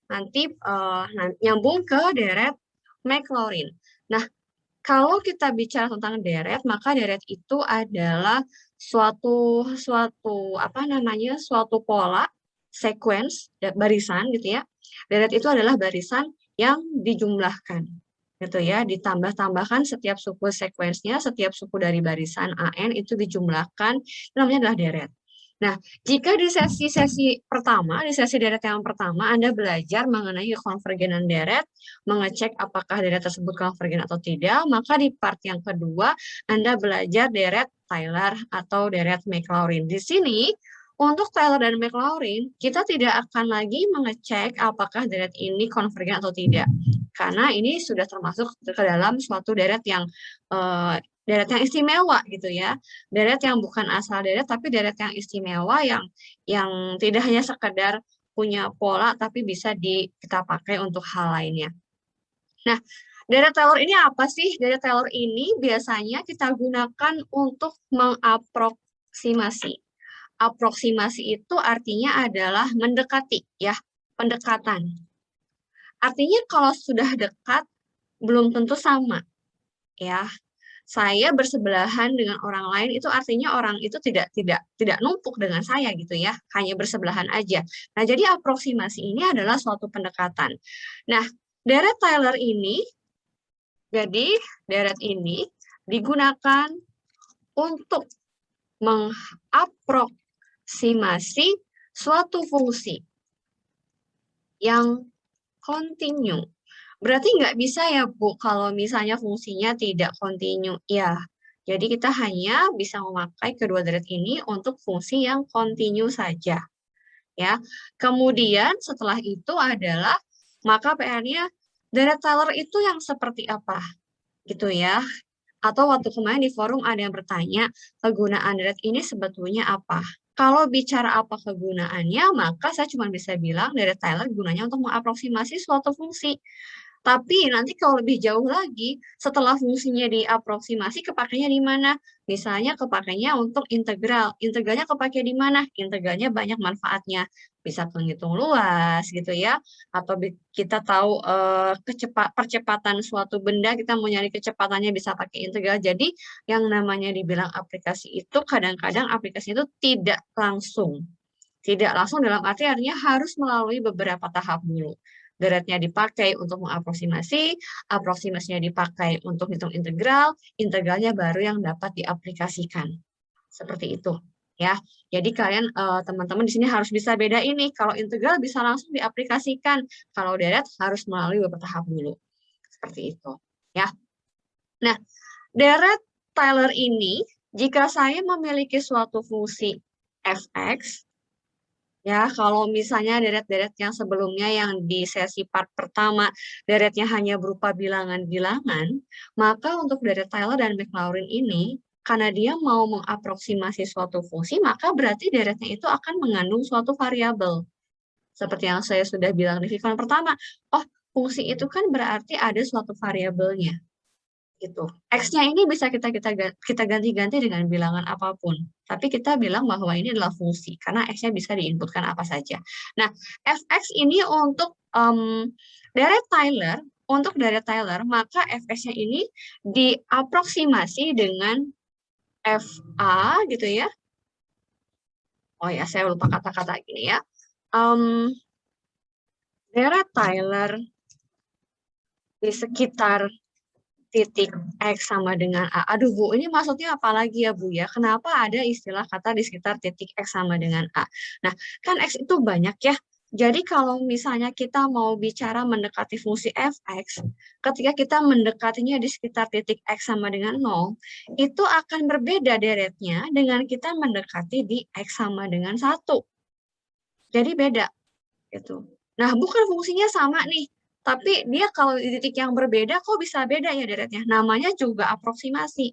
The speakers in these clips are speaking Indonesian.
nanti nyambung ke deret Maclaurin. Nah, kalau kita bicara tentang deret, maka deret itu adalah suatu pola, sequence, barisan gitu ya. Deret itu adalah barisan yang dijumlahkan gitu ya, ditambah-tambahkan setiap suku sekuensnya, setiap suku dari barisan AN itu dijumlahkan, namanya adalah deret. Nah, jika di sesi pertama, di sesi deret yang pertama, Anda belajar mengenai konvergenan deret, mengecek apakah deret tersebut konvergen atau tidak, maka di part yang kedua, Anda belajar deret Taylor atau deret Maclaurin. Di sini, untuk Taylor dan Maclaurin, kita tidak akan lagi mengecek apakah deret ini konvergen atau tidak. Karena ini sudah termasuk ke dalam suatu deret yang istimewa gitu ya, deret yang bukan asal deret tapi deret yang istimewa yang tidak hanya sekedar punya pola tapi bisa kita pakai untuk hal lainnya. Nah, deret Taylor ini apa sih? Deret Taylor ini biasanya kita gunakan untuk mengaproksimasi. Aproksimasi itu artinya adalah mendekati ya, pendekatan. Artinya kalau sudah dekat belum tentu sama ya. Saya bersebelahan dengan orang lain itu artinya orang itu tidak numpuk dengan saya gitu ya, hanya bersebelahan aja. Nah, jadi aproksimasi ini adalah suatu pendekatan. Nah, deret Taylor ini, jadi deret ini digunakan untuk mengaproksimasi suatu fungsi yang kontinu. Berarti nggak bisa ya, Bu, kalau misalnya fungsinya tidak kontinu. Ya, jadi kita hanya bisa memakai kedua deret ini untuk fungsi yang kontinu saja. Ya, kemudian setelah itu adalah, maka PR-nya deret Taylor itu yang seperti apa? Gitu ya. Atau waktu kemarin di forum ada yang bertanya, kegunaan deret ini sebetulnya apa? Kalau bicara apa kegunaannya, maka saya cuma bisa bilang deret Taylor gunanya untuk mengaproksimasi suatu fungsi. Tapi nanti kalau lebih jauh lagi, setelah fungsinya diaproksimasi, kepakainya di mana? Misalnya kepakainya untuk integral. Integralnya kepakai di mana? Integralnya banyak manfaatnya. Bisa penghitung luas gitu ya. Atau kita tahu percepatan suatu benda, kita mau nyari kecepatannya bisa pakai integral. Jadi yang namanya dibilang aplikasi itu, kadang-kadang aplikasi itu tidak langsung. Tidak langsung dalam arti artinya harus melalui beberapa tahap dulu. Deretnya dipakai untuk mengaproksimasi, aproksimasinya dipakai untuk hitung integral, integralnya baru yang dapat diaplikasikan. Seperti itu. Ya, jadi kalian teman-teman di sini harus bisa beda ini. Kalau integral bisa langsung diaplikasikan, kalau deret harus melalui beberapa tahap dulu. Seperti itu. Ya. Nah, deret Taylor ini, jika saya memiliki suatu fungsi fx, ya, kalau misalnya deret-deret yang sebelumnya yang di sesi part pertama, deretnya hanya berupa bilangan-bilangan, maka untuk deret Taylor dan Maclaurin ini, karena dia mau mengaproksimasi suatu fungsi, maka berarti deretnya itu akan mengandung suatu variabel. Seperti yang saya sudah bilang di video pertama, oh, fungsi itu kan berarti ada suatu variabelnya. Gitu. X-nya ini bisa kita ganti-ganti dengan bilangan apapun. Tapi kita bilang bahwa ini adalah fungsi, karena X-nya bisa diinputkan apa saja. Nah, fx ini untuk deret Taylor, maka fx-nya ini diaproksimasi dengan fa gitu ya. Oh ya, saya lupa kata-kata gini ya. Deret Taylor di sekitar titik X sama dengan A. Aduh Bu, ini maksudnya apa lagi ya Bu ya? Kenapa ada istilah kata di sekitar titik X sama dengan A? Nah, kan X itu banyak ya. Jadi kalau misalnya kita mau bicara mendekati fungsi fx, ketika kita mendekatinya di sekitar titik X sama dengan 0, itu akan berbeda deretnya dengan kita mendekati di X sama dengan 1. Jadi beda. Gitu. Nah, bukan fungsinya sama nih. Tapi dia kalau di titik yang berbeda, kok bisa beda ya deretnya? Namanya juga aproksimasi.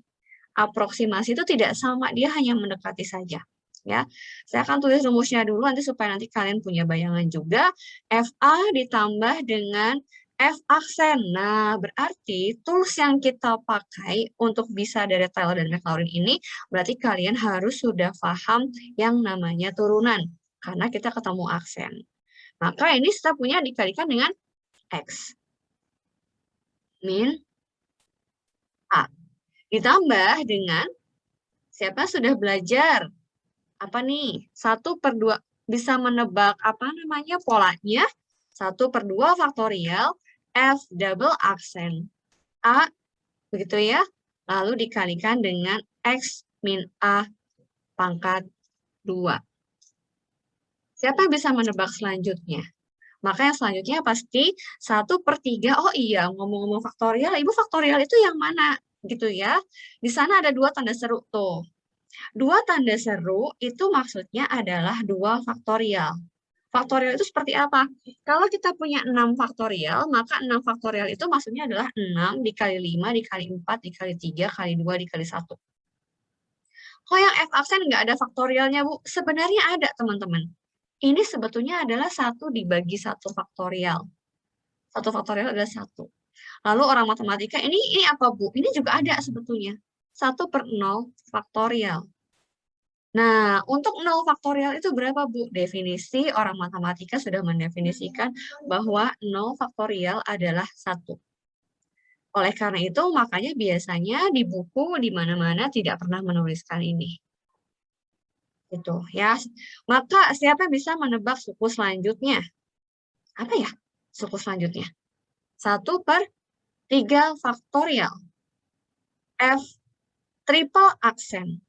Aproksimasi itu tidak sama, dia hanya mendekati saja. Ya, saya akan tulis rumusnya dulu nanti supaya nanti kalian punya bayangan juga. FA ditambah dengan F aksen. Nah, berarti tools yang kita pakai untuk bisa deret Taylor dan Maclaurin ini, berarti kalian harus sudah paham yang namanya turunan. Karena kita ketemu aksen. Maka ini kita punya dikalikan dengan X min A. Ditambah dengan, siapa sudah belajar? Apa nih? 1/2. Bisa menebak apa namanya polanya? 1/2 faktorial F double aksen A. Begitu ya. Lalu dikalikan dengan X min A pangkat 2. Siapa yang bisa menebak selanjutnya? Maka yang selanjutnya pasti 1/3. Oh iya, ngomong-ngomong faktorial, Ibu faktorial itu yang mana? Gitu ya. Di sana ada 2 tanda seru tuh. 2 tanda seru itu maksudnya adalah 2 faktorial. Faktorial itu seperti apa? Kalau kita punya 6 faktorial, maka 6 faktorial itu maksudnya adalah 6 dikali 5, dikali 4, dikali 3, kali 2, dikali 1. Kalau yang F absen nggak ada faktorialnya, Bu. Sebenarnya ada, teman-teman. Ini sebetulnya adalah 1 dibagi 1 faktorial. 1 faktorial adalah 1. Lalu orang matematika, ini apa, Bu? Ini juga ada sebetulnya. 1/0 faktorial. Nah, untuk 0 faktorial itu berapa, Bu? Definisi orang matematika sudah mendefinisikan bahwa 0 faktorial adalah 1. Oleh karena itu, makanya biasanya di buku di mana-mana tidak pernah menuliskan ini. Gitu ya. Maka siapa yang bisa menebak suku selanjutnya? Apa ya suku selanjutnya? 1/3 faktorial. F triple aksen.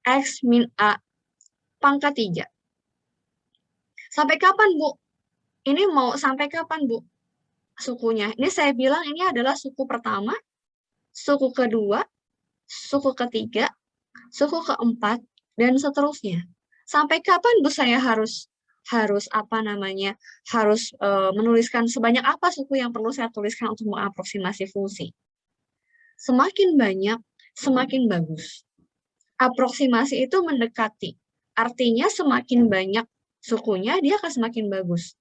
X min A pangkat 3. Sampai kapan, Bu? Ini mau sampai kapan, Bu? Sukunya. Ini saya bilang ini adalah suku pertama, suku kedua, suku ketiga, suku keempat, dan seterusnya. Sampai kapan, Bu, saya harus apa namanya? Harus menuliskan sebanyak apa suku yang perlu saya tuliskan untuk mengaproksimasi fungsi. Semakin banyak, semakin bagus. Aproksimasi itu mendekati. Artinya semakin banyak sukunya, dia akan semakin bagus.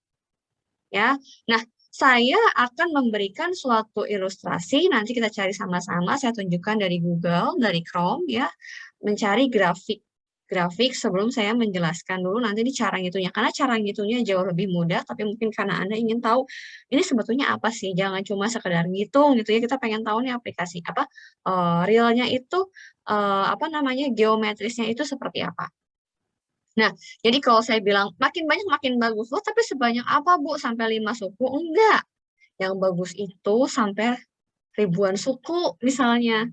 Ya. Nah, saya akan memberikan suatu ilustrasi, nanti kita cari sama-sama, saya tunjukkan dari Google, dari Chrome ya, mencari grafik sebelum saya menjelaskan dulu nanti di cara ngitungnya. Karena cara ngitungnya jauh lebih mudah, tapi mungkin karena Anda ingin tahu ini sebetulnya apa sih, jangan cuma sekedar ngitung gitu ya, kita pengen tahu nih aplikasi apa, realnya itu, apa namanya, geometrisnya itu seperti apa. Nah, jadi kalau saya bilang makin banyak makin bagus. Loh, tapi sebanyak apa, Bu? Sampai 5 suku? Enggak. Yang bagus itu sampai ribuan suku misalnya.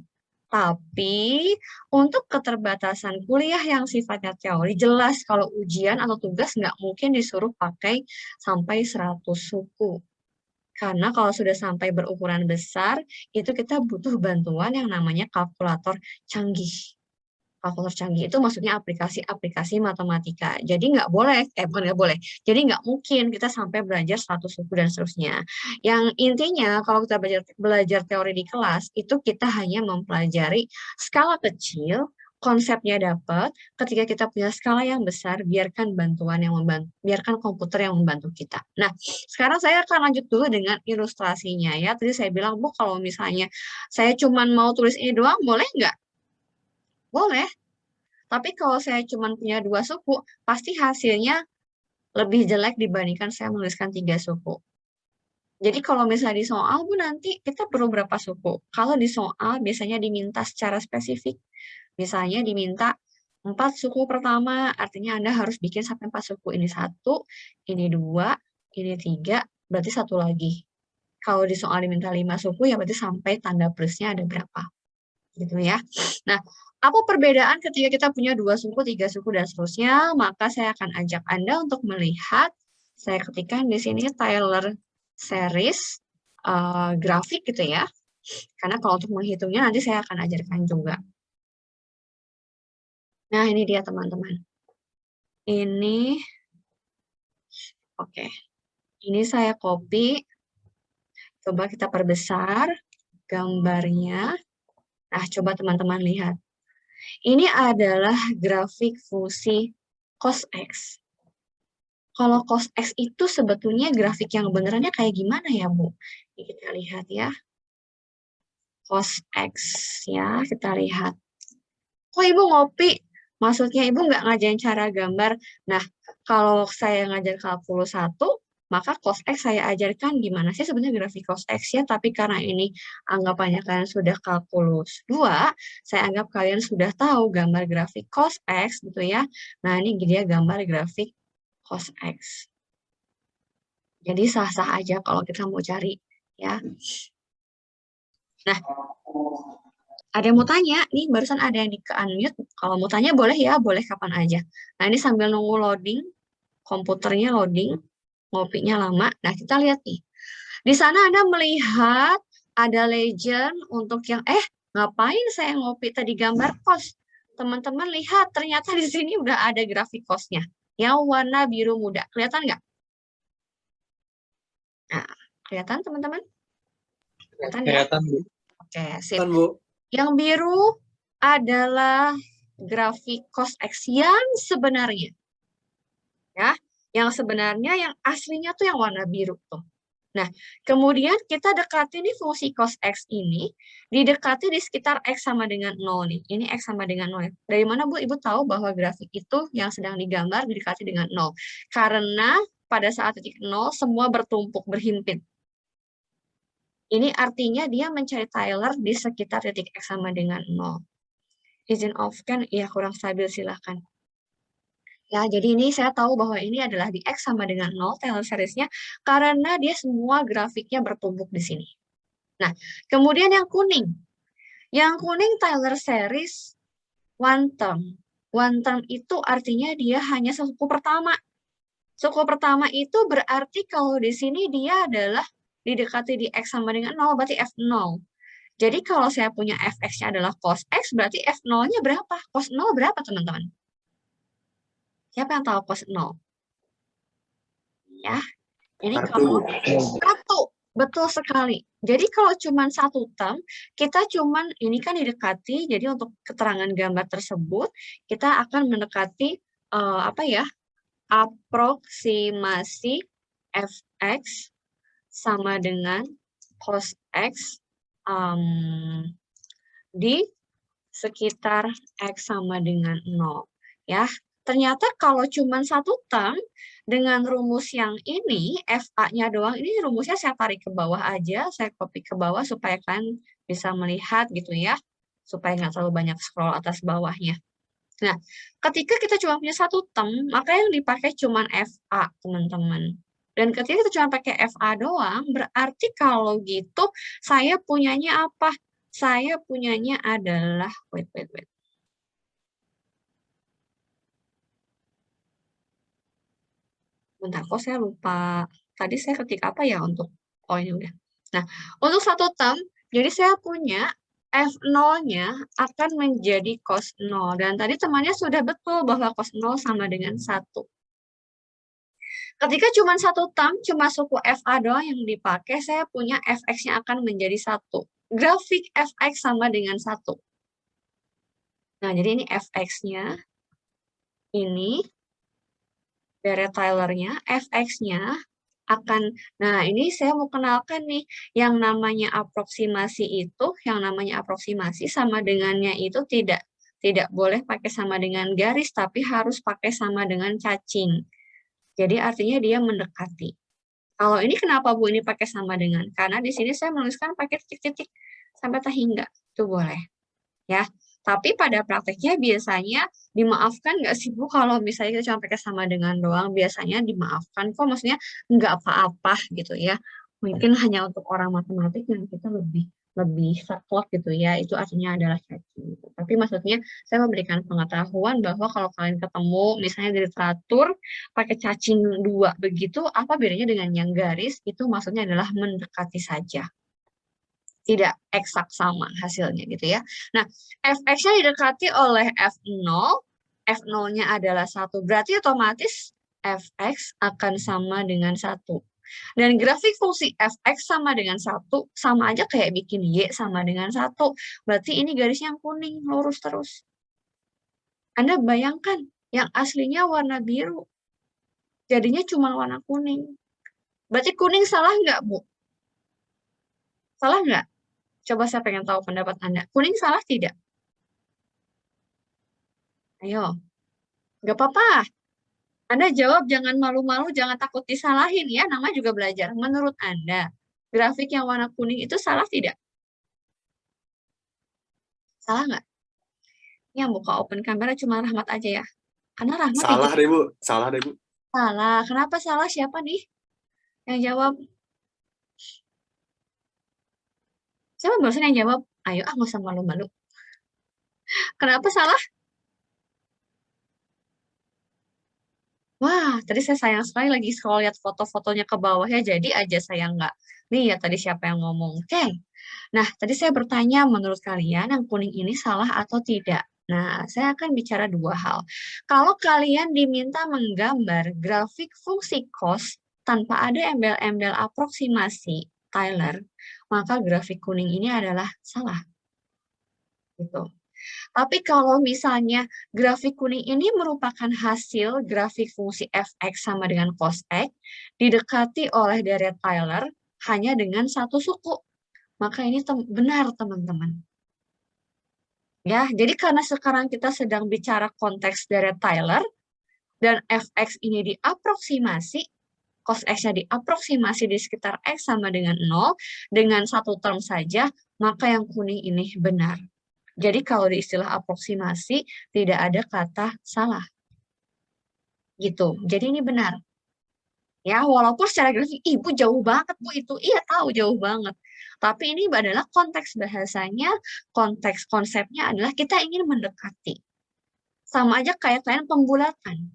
Tapi untuk keterbatasan kuliah yang sifatnya teori, jelas kalau ujian atau tugas nggak mungkin disuruh pakai sampai 100 suku. Karena kalau sudah sampai berukuran besar, itu kita butuh bantuan yang namanya kalkulator canggih. Kalkulator canggih itu maksudnya aplikasi-aplikasi matematika. Jadi nggak boleh, bukan nggak boleh. Jadi nggak mungkin kita sampai belajar 100 suku dan seterusnya. Yang intinya kalau kita belajar teori di kelas, itu kita hanya mempelajari skala kecil, konsepnya dapat. Ketika kita punya skala yang besar, biarkan biarkan komputer yang membantu kita. Nah, sekarang saya akan lanjut dulu dengan ilustrasinya ya. Tadi saya bilang, Bu, kalau misalnya saya cuma mau tulis ini doang, boleh nggak? Boleh. Tapi kalau saya cuma punya 2 suku, pasti hasilnya lebih jelek dibandingkan saya menuliskan 3 suku. Jadi kalau misalnya di soal, Bu, nanti kita perlu berapa suku? Kalau di soal biasanya diminta secara spesifik. Misalnya diminta 4 suku pertama, artinya Anda harus bikin sampai 4 suku. Ini 1, ini 2, ini 3, berarti 1 lagi. Kalau di soal diminta 5 suku, ya berarti sampai tanda plusnya ada berapa. Gitu ya. Nah, apa perbedaan ketika kita punya 2 suku, 3 suku, dan seterusnya? Maka saya akan ajak Anda untuk melihat, saya ketikkan di sini Taylor series grafik gitu ya. Karena kalau untuk menghitungnya nanti saya akan ajarkan juga. Nah, ini dia teman-teman. Ini, oke. Ini saya copy. Coba kita perbesar gambarnya. Nah, coba teman-teman lihat. Ini adalah grafik fungsi cos X. Kalau cos X itu sebetulnya grafik yang benerannya kayak gimana ya, Bu? Ini kita lihat ya. Cos X ya, kita lihat. Kok Ibu ngopi Maksudnya Ibu nggak ngajarin cara gambar. Nah, kalau saya ngajar kalkulus 1, maka cos X saya ajarkan gimana sih sebenarnya grafik cos X ya. Tapi karena ini anggapannya kalian sudah kalkulus 2, saya anggap kalian sudah tahu gambar grafik cos X gitu ya. Nah, ini dia gambar grafik cos X. Jadi sah-sah aja kalau kita mau cari ya. Nah, ada yang mau tanya? Nih barusan ada yang di unmute. Kalau mau tanya boleh ya, boleh kapan aja. Nah, ini sambil nunggu loading, komputernya loading, ngopinya lama. Nah, kita lihat nih. Di sana Anda melihat ada legend untuk yang, ngapain saya ngopi tadi gambar kos? Teman-teman lihat, ternyata di sini udah ada grafik kosnya. Yang warna biru muda. Kelihatan nggak? Nah, kelihatan teman-teman? Kelihatan ya? Kelihatan, Bu. Oke, sip. Kan, Bu. Yang biru adalah grafik cos X yang sebenarnya. Ya, yang sebenarnya yang aslinya tuh yang warna biru tuh. Nah, kemudian kita dekati nih fungsi cos X ini, didekati di sekitar X sama dengan 0 nih. Ini X sama dengan 0. Dari mana Bu? Ibu tahu bahwa grafik itu yang sedang digambar didekati dengan 0. Karena pada saat titik 0 semua bertumpuk, berhimpit. Ini artinya dia mencari Taylor di sekitar titik X sama dengan 0. Izin off kan? Iya, kurang stabil, silahkan. Ya, jadi ini saya tahu bahwa ini adalah di X sama dengan 0, Taylor series-nya, karena dia semua grafiknya bertumpuk di sini. Nah, kemudian yang kuning. Yang kuning Taylor series one term. One term itu artinya dia hanya suku pertama. Suku pertama itu berarti kalau di sini dia adalah didekati di X sama dengan 0, berarti F0. Jadi kalau saya punya Fx-nya adalah cos X, berarti F0-nya berapa? Cos 0 berapa, teman-teman? Siapa yang tahu cos 0? Ya, ini kalau satu, betul sekali. Jadi kalau cuma satu term, kita cuma, ini kan didekati, jadi untuk keterangan gambar tersebut, kita akan mendekati, apa ya, aproksimasi Fx sama dengan cos X di sekitar X sama dengan 0. Ya, ternyata kalau cuma satu term, dengan rumus yang ini, FA-nya doang, ini rumusnya saya tarik ke bawah aja, saya copy ke bawah supaya kalian bisa melihat gitu ya, supaya nggak terlalu banyak scroll atas bawahnya. Nah, ketika kita cuma punya satu term, maka yang dipakai cuma FA, teman-teman. Dan ketika kita cuma pakai FA doang, berarti kalau gitu, saya punyanya apa? Saya punyanya adalah, wait. Bentar, kok saya lupa. Tadi saya ketik apa ya untuk, oh ini udah. Nah, untuk satu term, jadi saya punya F0-nya akan menjadi cos 0. Dan tadi temannya sudah betul bahwa cos 0 sama dengan 1. Ketika cuma satu term, cuma suku FA doang yang dipakai, saya punya Fx-nya akan menjadi 1. Grafik Fx sama dengan 1. Nah, jadi ini Fx-nya, ini dari Taylor-nya, Fx-nya akan, nah ini saya mau kenalkan nih, yang namanya aproksimasi itu, yang namanya aproksimasi sama dengannya itu tidak boleh pakai sama dengan garis, tapi harus pakai sama dengan cacing. Jadi artinya dia mendekati. Kalau ini kenapa Bu ini pakai sama dengan? Karena di sini saya menuliskan pakai titik-titik sampai hingga, itu boleh. Ya, tapi pada prakteknya biasanya dimaafkan nggak sih Bu kalau misalnya kita cuma pakai sama dengan doang, biasanya dimaafkan kok, maksudnya nggak apa-apa gitu ya. Mungkin hanya untuk orang matematik yang kita lebih lebih saklek gitu ya, itu artinya adalah cacing gitu. Tapi maksudnya saya memberikan pengetahuan bahwa kalau kalian ketemu misalnya di literatur pakai cacing 2 begitu, apa bedanya dengan yang garis, itu maksudnya adalah mendekati saja, tidak eksak sama hasilnya gitu ya. Nah, Fx-nya didekati oleh F0, F0-nya adalah 1, berarti otomatis Fx akan sama dengan 1. Dan grafik fungsi Fx sama dengan 1, sama aja kayak bikin Y sama dengan 1. Berarti ini garisnya yang kuning, lurus terus. Anda bayangkan, yang aslinya warna biru, jadinya cuma warna kuning. Berarti kuning salah nggak, Bu? Salah nggak? Coba saya pengen tahu pendapat Anda. Kuning salah tidak? Ayo, nggak apa-apa. Anda jawab, jangan malu-malu, jangan takut disalahin ya, namanya juga belajar. Menurut Anda, grafik yang warna kuning itu salah tidak? Salah nggak? Yang buka open kamera cuma Rahmat aja ya. Karena Rahmat Salah deh, Bu. Salah deh, Bu. salah. Kenapa salah? Siapa nih yang jawab? Siapa barusan yang jawab? Ayo, nggak usah malu-malu. Kenapa salah? Wah, tadi saya sayang sekali lagi scroll lihat foto-fotonya ke bawah ya, jadi aja saya nggak lihat tadi siapa yang ngomong. Oke, nah tadi saya bertanya menurut kalian yang kuning ini salah atau tidak? Nah, saya akan bicara dua hal. Kalau kalian diminta menggambar grafik fungsi cos tanpa ada embel-embel aproksimasi Tyler, maka grafik kuning ini adalah salah. Gitu. Tapi kalau misalnya grafik kuning ini merupakan hasil grafik fungsi fx sama dengan cos x, didekati oleh deret Tyler hanya dengan satu suku. Maka ini benar, teman-teman. Ya, jadi karena sekarang kita sedang bicara konteks deret Tyler, dan fx ini diaproksimasi, cos x-nya diaproksimasi di sekitar x sama dengan 0, dengan satu term saja, maka yang kuning ini benar. Jadi kalau di istilah aproksimasi tidak ada kata salah. Gitu. Jadi ini benar. Ya, walaupun secara grafik ibu jauh banget Bu itu. Iya, tahu jauh banget. Tapi ini adalah konteks bahasanya, konteks konsepnya adalah kita ingin mendekati. Sama aja kayak kalian pembulatan.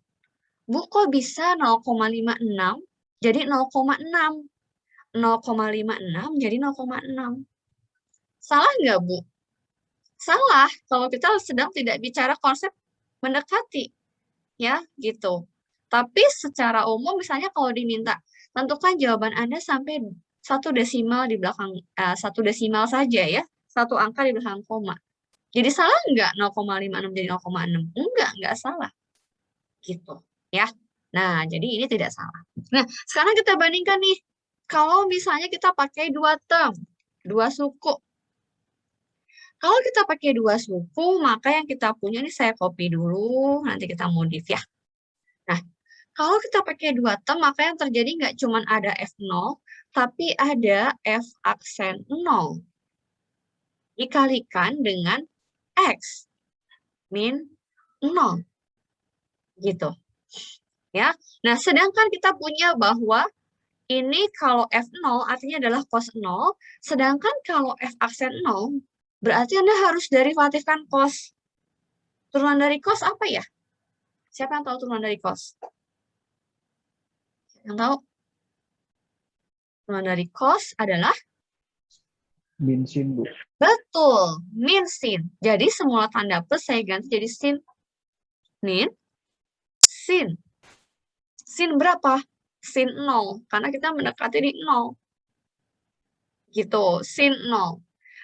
Bu, kok bisa 0,56 jadi 0,6? 0,56 jadi 0,6. Salah nggak, Bu? Salah kalau kita sedang tidak bicara konsep mendekati. Ya, gitu. Tapi secara umum misalnya kalau diminta tentukan jawaban Anda sampai satu desimal di belakang satu desimal saja ya, satu angka di belakang koma. Jadi salah nggak 0,56 jadi 0,6? Enggak salah. Gitu, ya. Nah, jadi ini tidak salah. Nah, sekarang kita bandingkan nih. Kalau misalnya kita pakai dua term, dua suku. Kalau kita pakai dua suku, maka yang kita punya ini saya copy dulu, nanti kita modif ya. Nah, kalau kita pakai dua term, maka yang terjadi nggak cuma ada F0, tapi ada F aksen 0. Dikalikan dengan X, min 0. Gitu. Ya. Nah, sedangkan kita punya bahwa ini kalau F0 artinya adalah cos 0, sedangkan kalau F aksen 0, berarti Anda harus derivatifkan cos. Turunan dari cos apa ya? Siapa yang tahu turunan dari cos? Yang tahu? Turunan dari cos adalah? Min sin, Bu. Betul, min sin. Jadi semula tanda plus saya ganti jadi sin. Min, sin. Sin berapa? Sin 0, karena kita mendekati di 0. Gitu, sin 0.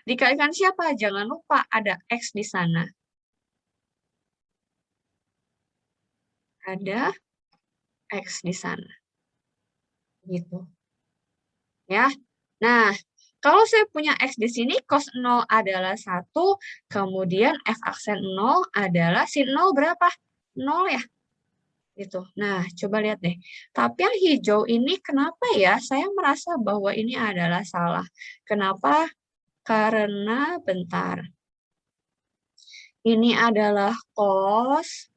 Dikalikan siapa? Jangan lupa ada X di sana. Ada X di sana. Gitu. Ya. Nah, kalau saya punya X di sini, cos 0 adalah 1, kemudian F aksen 0 adalah sin 0 berapa? 0 ya? Gitu. Nah, coba lihat deh. Tapi yang hijau ini kenapa ya? Saya merasa bahwa ini adalah salah. Kenapa? Karena, bentar. Ini adalah cos,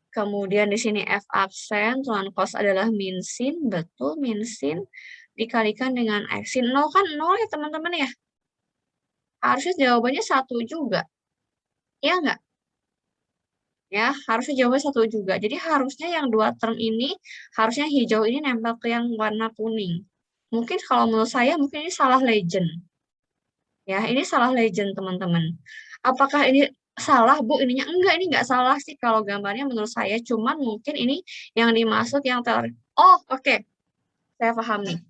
kemudian di sini F aksen, tuan cos adalah min sin, betul min sin, dikalikan dengan X. Sin 0 kan 0 ya teman-teman ya? Harusnya jawabannya 1 juga. Iya nggak? Ya, harusnya jawabannya 1 juga. Jadi harusnya yang dua term ini, harusnya hijau ini nempel ke yang warna kuning. Mungkin kalau menurut saya, mungkin ini salah legend. Ya, ini salah legend teman-teman. Apakah ini salah, Bu? Ininya enggak, ini enggak salah sih kalau gambarnya menurut saya. Cuman mungkin ini yang dimaksud yang teori. Oh, oke. Saya paham nih.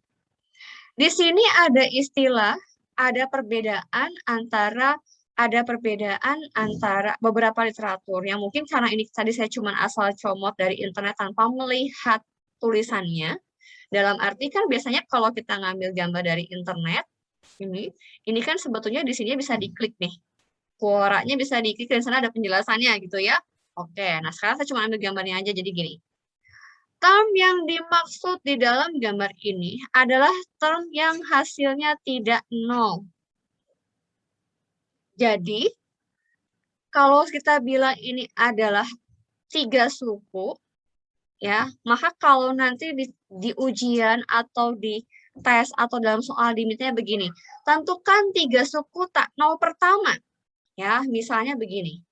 Di sini ada istilah, ada perbedaan antara beberapa literatur yang mungkin karena ini tadi saya cuma asal comot dari internet tanpa melihat tulisannya. Dalam arti kan biasanya kalau kita ngambil gambar dari internet, ini kan sebetulnya di sini bisa diklik nih. Quoranya bisa diklik dan sana ada penjelasannya gitu ya. Oke, nah sekarang saya cuma ambil gambarnya aja, jadi gini. Term yang dimaksud di dalam gambar ini adalah term yang hasilnya tidak nol. Jadi, kalau kita bilang ini adalah 3 suku, ya, maka kalau nanti di ujian atau di tes atau dalam soal limitnya begini, tentukan 3 suku tak nol pertama, ya, misalnya begini.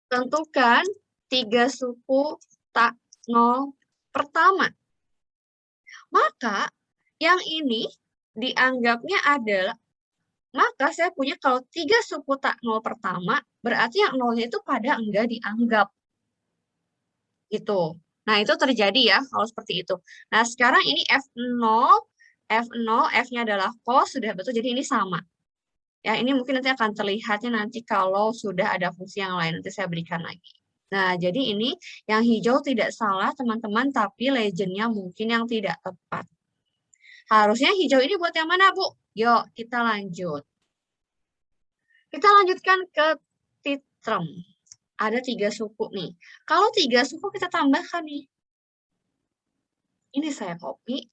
Tentukan 3 suku tak nol pertama. Maka yang ini dianggapnya adalah, maka saya punya kalau 3 suku tak nol pertama, berarti yang nolnya itu pada enggak dianggap. Gitu. Nah, itu terjadi ya kalau seperti itu. Nah, sekarang ini F0, F-nya adalah cos, sudah betul, jadi ini sama. Ya, ini mungkin nanti akan terlihatnya nanti kalau sudah ada fungsi yang lain, nanti saya berikan lagi. Nah, jadi ini yang hijau tidak salah, teman-teman, tapi legendnya mungkin yang tidak tepat. Harusnya hijau ini buat yang mana, Bu? Yuk, kita lanjut. Kita lanjutkan ke titrem. Ada 3 suku nih. Kalau 3 suku kita tambahkan nih. Ini saya copy.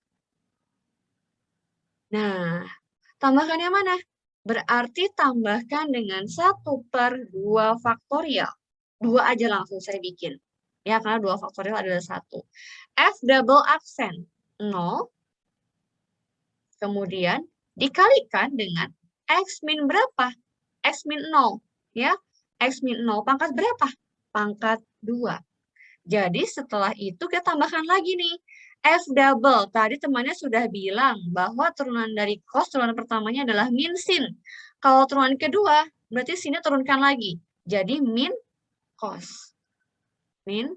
Nah, tambahkan yang mana? Berarti tambahkan dengan 1/2 faktorial. 2 aja langsung saya bikin. Ya, karena 2 faktorial adalah 1. F double aksen 0. Kemudian dikalikan dengan X min berapa? X min 0. Ya, X min 0 pangkat berapa? Pangkat 2. Jadi setelah itu kita tambahkan lagi nih. F double. Tadi temannya sudah bilang bahwa turunan dari cos, turunan pertamanya adalah min sin. Kalau turunan kedua, berarti sinnya turunkan lagi. Jadi min cos. Min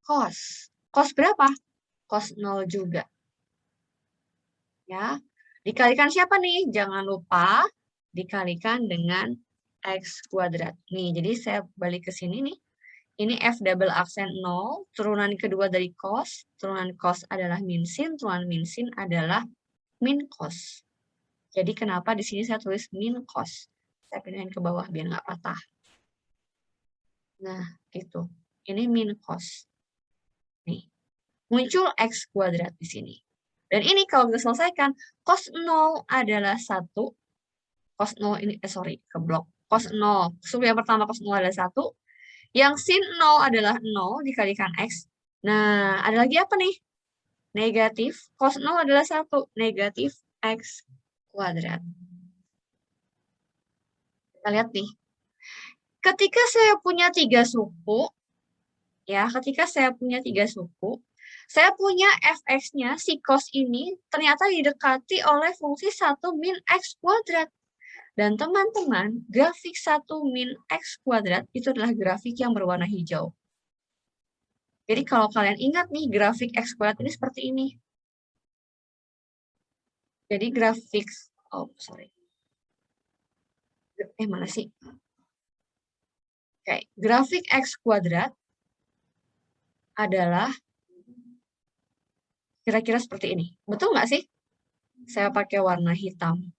cos. Cos berapa? Cos 0 juga. Ya. Dikalikan siapa nih? Jangan lupa dikalikan dengan X kuadrat. Nih, jadi saya balik ke sini nih. Ini F double aksen 0, turunan kedua dari cos. Turunan cos adalah min sin, turunan min sin adalah min cos. Jadi kenapa di sini saya tulis min cos? Saya pindahin ke bawah biar nggak patah. Nah, gitu. Ini min cos. Nih, muncul X kuadrat di sini. Dan ini kalau kita selesaikan, cos 0 adalah 1. Cos 0 ini, keblok. Cos 0, suku yang pertama cos 0 adalah 1. Yang sin 0 adalah 0 dikalikan X. Nah, ada lagi apa nih? Negatif. Cos 0 adalah 1. Negatif X kuadrat. Kita lihat nih. Ketika saya punya 3 suku, ya, ketika saya punya 3 suku, saya punya fx-nya, si cos ini, ternyata didekati oleh fungsi 1 min X kuadrat. Dan teman-teman, grafik 1 min X kuadrat itu adalah grafik yang berwarna hijau. Jadi kalau kalian ingat nih, grafik X kuadrat ini seperti ini. Jadi grafik, mana sih? Oke, grafik X kuadrat adalah kira-kira seperti ini. Betul nggak sih? Saya pakai warna hitam.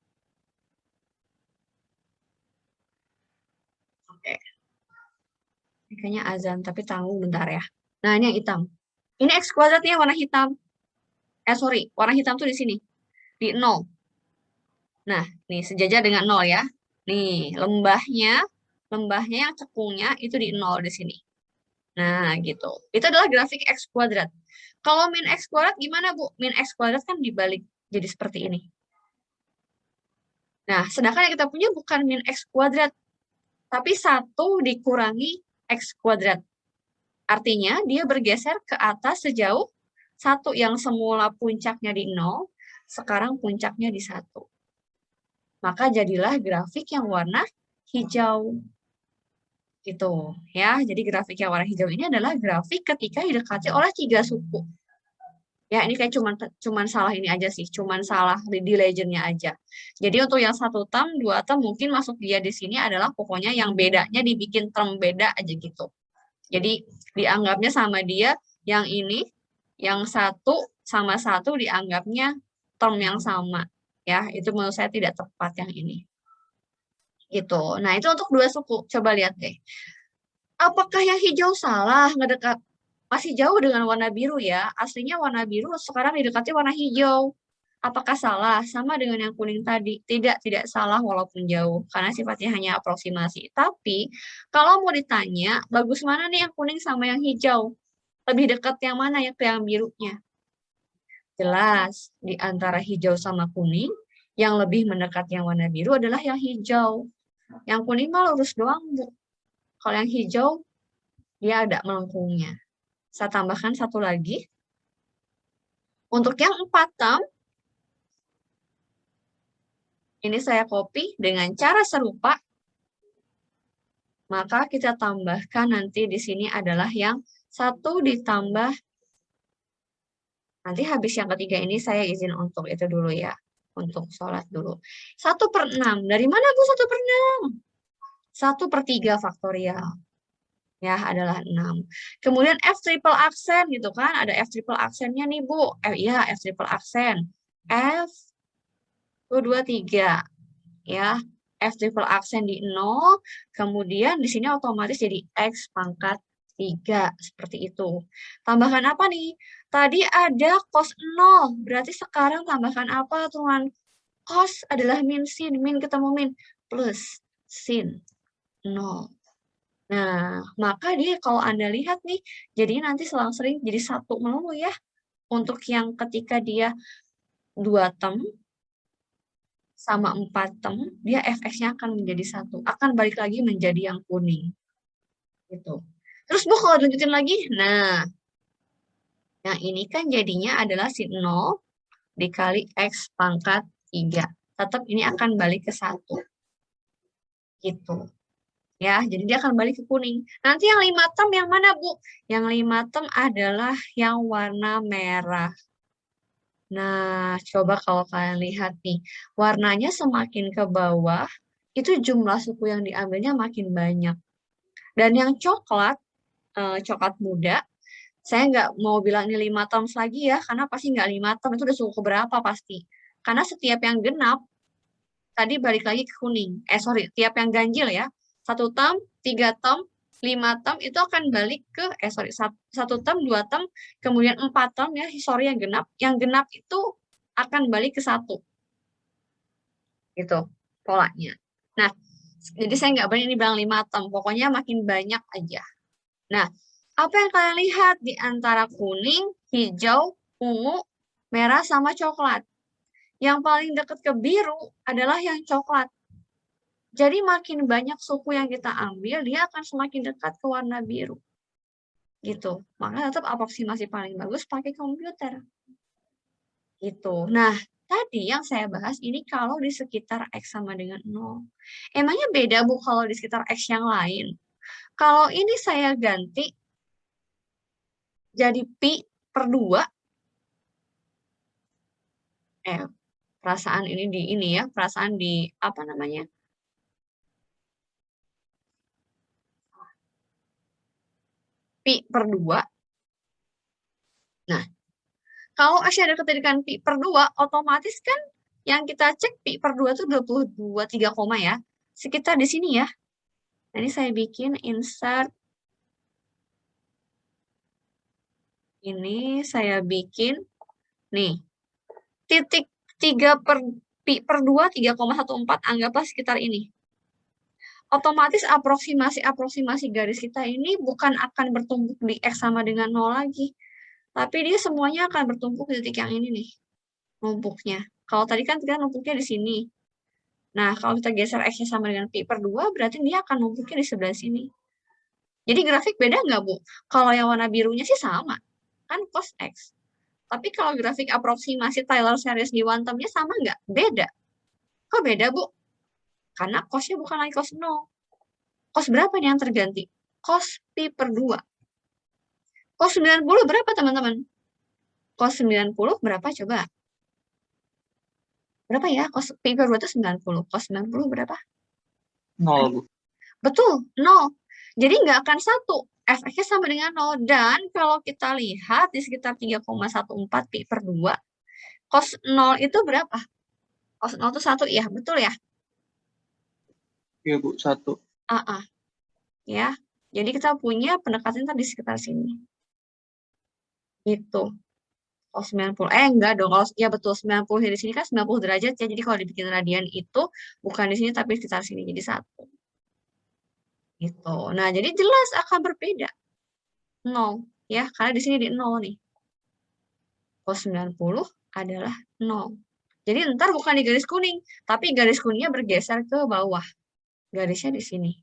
Oke. Ini kayaknya azan, tapi tanggung bentar ya. Nah, ini yang hitam. Ini X kuadratnya warna hitam. Warna hitam tuh di sini. Di 0. Nah, nih sejajar dengan 0 ya. Nih, lembahnya yang cekungnya itu di 0 di sini. Nah, gitu. Itu adalah grafik X kuadrat. Kalau min X kuadrat gimana, Bu? Min X kuadrat kan dibalik jadi seperti ini. Nah, sedangkan yang kita punya bukan min X kuadrat, tapi 1 dikurangi X kuadrat. Artinya, dia bergeser ke atas sejauh 1 yang semula puncaknya di 0, sekarang puncaknya di 1. Maka jadilah grafik yang warna hijau. Gitu ya. Jadi grafik yang warna hijau ini adalah grafik ketika didekati oleh 3 suku. Ya, ini kayak cuman salah ini aja sih, cuman salah di legendnya aja. Jadi untuk yang 1 term, 2 term mungkin masuk dia di sini adalah pokoknya yang bedanya dibikin term beda aja gitu. Jadi dianggapnya sama dia, yang ini, yang 1 sama 1 dianggapnya term yang sama. Ya, itu menurut saya tidak tepat yang ini. Gitu. Nah, itu untuk dua suku. Coba lihat deh. Apakah yang hijau salah ngedekat? Masih jauh dengan warna biru ya. Aslinya warna biru, sekarang didekati warna hijau. Apakah salah? Sama dengan yang kuning tadi. Tidak salah walaupun jauh. Karena sifatnya hanya aproksimasi. Tapi, kalau mau ditanya, bagus mana nih yang kuning sama yang hijau? Lebih dekat yang mana ya ke yang birunya? Jelas, di antara hijau sama kuning, yang lebih mendekat yang warna biru adalah yang hijau. Yang kuning mah lurus doang, Bu. Kalau yang hijau, dia ada melengkungnya. Saya tambahkan satu lagi. Untuk yang 4 term, ini saya copy dengan cara serupa. Maka kita tambahkan nanti di sini adalah yang 1 ditambah. Nanti habis yang ketiga ini saya izin untuk itu dulu ya. Untuk sholat dulu. 1/6. Dari mana Bu 1/6? 1/3 faktorial. Ya, adalah 6. Kemudian F triple aksen gitu kan. Ada F triple aksennya nih Bu. Iya, F triple aksen. F 2, 3. Ya, F triple aksen di 0. Kemudian di sini otomatis jadi X pangkat 3. Seperti itu. Tambahkan apa nih? Tadi ada cos 0. Berarti sekarang tambahkan apa, teman? Cos adalah min sin. Min ketemu min. Plus sin 0. Nah, maka dia kalau Anda lihat nih, jadi nanti selang sering jadi 1 melulu ya. Untuk yang ketika dia 2 term sama 4 term, dia fx-nya akan menjadi 1. Akan balik lagi menjadi yang kuning. Gitu. Terus Bu, kalau lanjutin lagi, nah, yang ini kan jadinya adalah sin 0 dikali x pangkat 3. Tetap ini akan balik ke 1. Gitu. Ya, jadi dia akan balik ke kuning. Nanti yang 5 term yang mana, Bu? Yang 5 term adalah yang warna merah. Nah, coba kalau kalian lihat nih, warnanya semakin ke bawah, itu jumlah suku yang diambilnya makin banyak. Dan yang coklat, coklat muda, saya nggak mau bilang ini 5 terms lagi ya, karena pasti nggak 5 term, itu udah suku keberapa pasti. Karena setiap yang genap, tadi balik lagi ke kuning. Sorry, tiap yang ganjil ya. 1 term, 3 term, 5 term itu akan balik ke, 1 term, 2 term, kemudian 4 term ya, sorry yang genap. Yang genap itu akan balik ke 1. Gitu, polanya. Nah, jadi saya nggak berani bilang 5 term, pokoknya makin banyak aja. Nah, apa yang kalian lihat di antara kuning, hijau, ungu, merah, sama coklat? Yang paling dekat ke biru adalah yang coklat. Jadi makin banyak suku yang kita ambil, dia akan semakin dekat ke warna biru. Gitu. Makanya tetap aproksimasi paling bagus pakai komputer. Gitu. Nah, tadi yang saya bahas ini kalau di sekitar X sama dengan 0. Emangnya beda Bu kalau di sekitar X yang lain? Kalau ini saya ganti jadi pi per 2. Perasaan ini ya, perasaan di apa namanya? Pi per 2. Nah, kalau X ada ketika pi per 2, otomatis kan yang kita cek pi per 2 itu 22,3 koma ya. Sekitar di sini ya. Nah, ini saya bikin insert. Ini saya bikin, nih, titik 3 per pi per 2, 3,14, anggaplah sekitar ini. Otomatis aproksimasi garis kita ini bukan akan bertumpuk di X sama dengan 0 lagi. Tapi dia semuanya akan bertumpuk di titik yang ini nih, numpuknya. Kalau tadi kan kita numpuknya di sini. Nah, kalau kita geser X-nya sama dengan pi per 2, berarti dia akan numpuknya di sebelah sini. Jadi grafik beda nggak, Bu? Kalau yang warna birunya sih sama, kan cos X. Tapi kalau grafik aproksimasi Taylor series di one term-nya sama nggak? Beda. Kok beda, Bu? Karena cos-nya bukan lagi cos 0. Cos berapa nih yang terganti? Cos pi per 2. Cos 90 berapa, teman-teman? Cos 90 berapa coba? Berapa ya? Cos pi per 2 itu 90. Cos 90 berapa? 0, Bu. Betul, 0. Jadi nggak akan 1. Fx-nya sama dengan 0. Dan kalau kita lihat di sekitar 3,14 pi per 2, cos 0 itu berapa? Cos 0 itu 1, ya betul ya? Iya, Bu. 1. Ya. Jadi kita punya pendekatan di sekitar sini. Itu. Kalau 90, enggak dong. Kalau ya betul 90 di sini kan 90 derajat ya. Jadi kalau dibikin radian itu bukan di sini tapi sekitar sini. Jadi 1. Gitu. Nah, jadi jelas akan berbeda. 0 ya, karena di sini di 0 nih. Cos 90 adalah 0. Jadi ntar bukan di garis kuning, tapi garis kuningnya bergeser ke bawah. Garisnya di sini.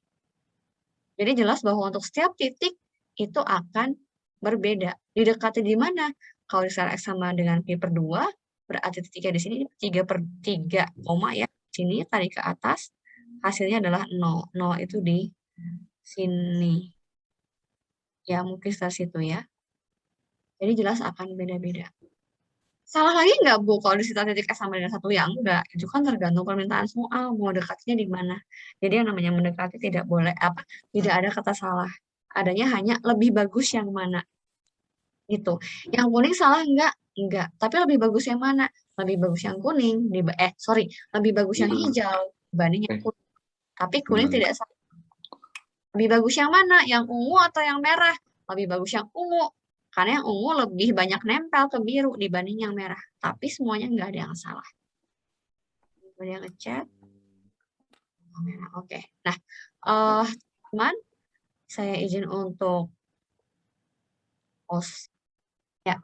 Jadi jelas bahwa untuk setiap titik itu akan berbeda. Didekati di mana? Kalau misalnya X sama dengan pi per 2, berarti titiknya di sini 3/3 koma ya. Sini tarik ke atas, hasilnya adalah 0. 0 itu di sini. Ya, mungkin sekitar situ ya. Jadi jelas akan beda-beda. Salah lagi nggak, Bu, kalau di situ titik S sama dengan 1? Ya enggak. Itu kan tergantung permintaan soal, mau dekatnya di mana. Jadi yang namanya mendekati tidak boleh, tidak ada kata salah. Adanya hanya lebih bagus yang mana. Gitu. Yang kuning salah enggak? Enggak. Tapi lebih bagus yang mana? Lebih bagus yang kuning, lebih bagus yang hijau dibanding yang kuning. Tapi kuning tidak salah. Lebih bagus yang mana? Yang ungu atau yang merah? Lebih bagus yang ungu. Karena yang ungu lebih banyak nempel ke biru dibanding yang merah. Tapi semuanya nggak ada yang salah. Ada yang ngechat. Oke. Nah, teman, saya izin untuk post. Ya.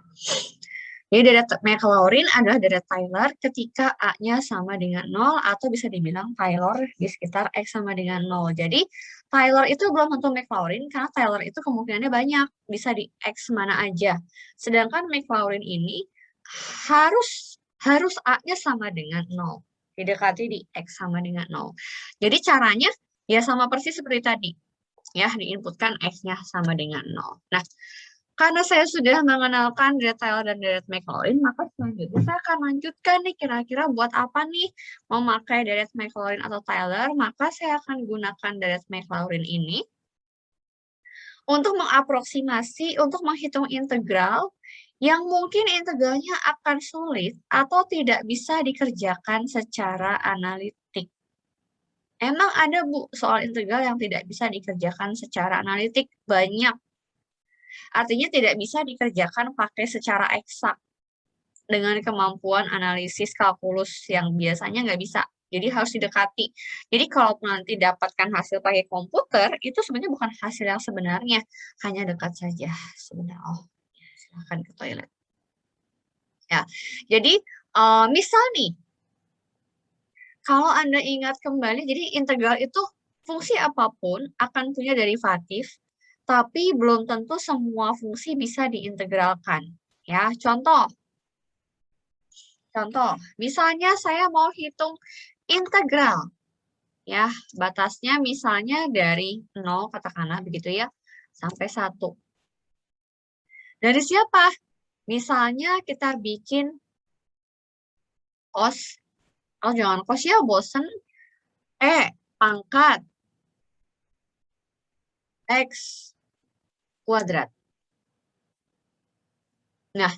Jadi deret Maclaurin adalah deret Taylor ketika A-nya sama dengan 0 atau bisa dibilang Taylor di sekitar X sama dengan 0. Jadi Taylor itu belum tentu Maclaurin karena Taylor itu kemungkinannya banyak, bisa di X mana aja. Sedangkan Maclaurin ini harus A-nya sama dengan 0. Didekati di X sama dengan 0. Jadi caranya ya sama persis seperti tadi. Ya, diinputkan X-nya sama dengan 0. Nah, karena saya sudah mengenalkan deret Taylor dan deret Maclaurin, maka selanjutnya saya akan lanjutkan nih kira-kira buat apa nih memakai deret Maclaurin atau Taylor, maka saya akan gunakan deret Maclaurin ini untuk mengaproksimasi, untuk menghitung integral yang mungkin integralnya akan sulit atau tidak bisa dikerjakan secara analitik. Emang ada, Bu, soal integral yang tidak bisa dikerjakan secara analitik? Banyak. Artinya tidak bisa dikerjakan pakai secara eksak dengan kemampuan analisis kalkulus yang biasanya nggak bisa. Jadi harus didekati. Jadi kalau nanti dapatkan hasil pakai komputer, itu sebenarnya bukan hasil yang sebenarnya. Hanya dekat saja sebenarnya. Oh, silahkan ke toilet. Ya, jadi misal nih, kalau Anda ingat kembali, jadi integral itu fungsi apapun akan punya derivatif, tapi belum tentu semua fungsi bisa diintegralkan. Ya, contoh, misalnya saya mau hitung integral. Ya, batasnya misalnya dari 0, katakanlah begitu ya, sampai 1. Dari siapa? Misalnya kita bikin cos. Oh, jangan cos ya, bosen. Pangkat X kuadrat. Nah,